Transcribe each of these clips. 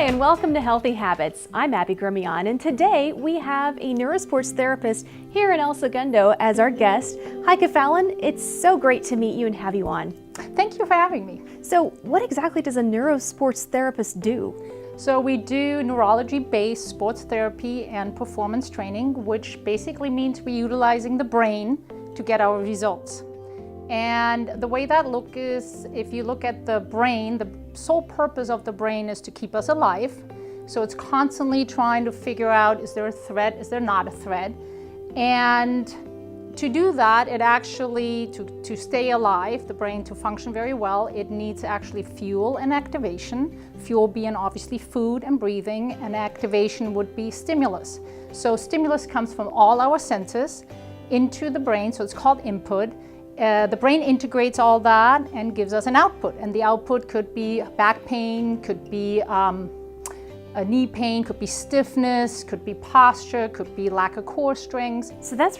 Hi, and welcome to Healthy Habits. I'm Abby Grimion, and today we have a neurosports therapist here in El Segundo as our guest, Heike Fallon. It's so great to meet you and have you on. Thank you for having me. So what exactly does a neurosports therapist do? So we do neurology-based sports therapy and performance training, which basically means we're utilizing the brain to get our results. And the way that looks is, if you look at the brain, the sole purpose of the brain is to keep us alive. So it's constantly trying to figure out, is there a threat, is there not a threat? And to do that, it actually, to stay alive, the brain to function very well, it needs actually fuel and activation. Fuel being obviously food and breathing, and activation would be stimulus. So stimulus comes from all our senses into the brain, so it's called input. The brain integrates all that and gives us an output. And the output could be back pain, could be a knee pain, could be stiffness, could be posture, could be lack of core strength. So that's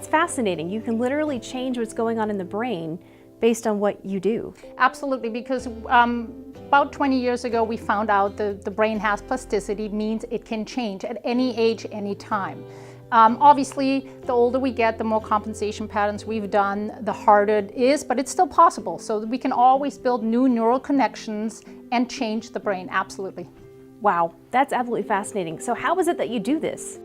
fascinating. You can literally change what's going on in the brain based on what you do. Absolutely, because about 20 years ago we found out the brain has plasticity, means it can change at any age, any time. Obviously, the older we get, the more compensation patterns we've done, the harder it is, but it's still possible. So we can always build new neural connections and change the brain, absolutely. Wow, that's absolutely fascinating. So how is it that you do this?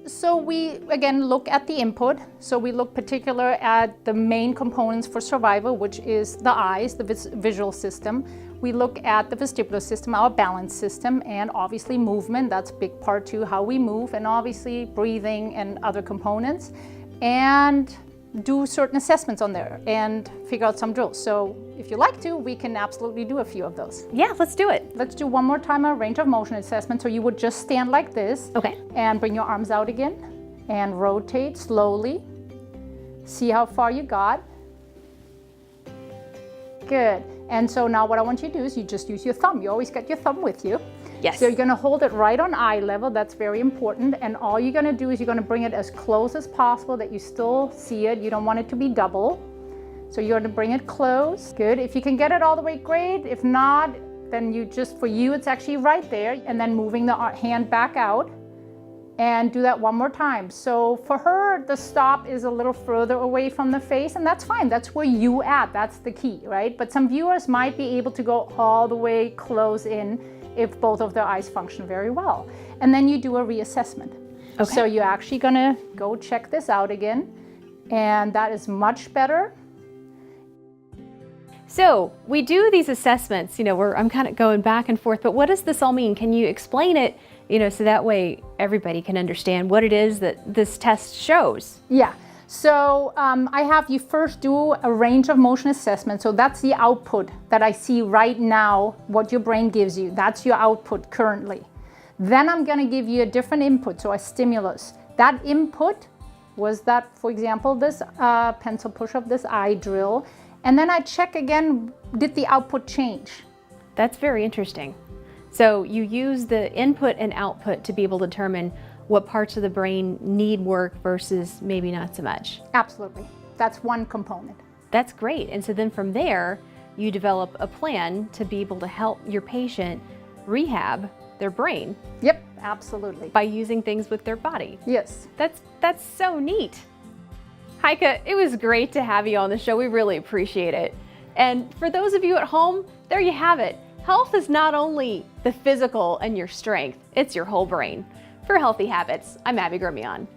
So we, again, look at the input. So we look particular at the main components for survival, which is the eyes, the visual system. We look at the vestibular system, our balance system, and obviously movement. That's a big part too, how we move, and obviously breathing and other components. And do certain assessments on there and figure out some drills. So if you like to, we can absolutely do a few of those. Yeah, let's do it. Let's do one more time a range of motion assessment. So you would just stand like this. Okay. And bring your arms out again and rotate slowly. See how far you got. Good. And so now what I want you to do is you just use your thumb. You always got your thumb with you. Yes. So you're gonna hold it right on eye level. That's very important. And all you're gonna do is you're gonna bring it as close as possible that you still see it. You don't want it to be double. So you're gonna bring it close. Good. If you can get it all the way, great. If not, then for you, it's actually right there. And then moving the hand back out. And do that one more time. So for her, the stop is a little further away from the face, and that's fine. That's where you at. That's the key, right? But some viewers might be able to go all the way close in if both of their eyes function very well. And then you do a reassessment. Okay. So you're actually gonna go check this out again, and that is much better. So we do these assessments, I'm kind of going back and forth, but what does this all mean? Can you explain it, so that way everybody can understand what it is that this test shows? Yeah. So I have you first do a range of motion assessment. So that's the output that I see right now, what your brain gives you. That's your output currently. Then I'm going to give you a different input, so a stimulus. That input was that, for example, this pencil push-up, this eye drill. And then I check again, did the output change? That's very interesting. So you use the input and output to be able to determine what parts of the brain need work versus maybe not so much. Absolutely. That's one component. That's great. And so then from there, you develop a plan to be able to help your patient rehab their brain. Yep, absolutely. By using things with their body. Yes. That's so neat. Heike, it was great to have you on the show. We really appreciate it. And for those of you at home, there you have it. Health is not only the physical and your strength, it's your whole brain. For Healthy Habits, I'm Abby Grimion.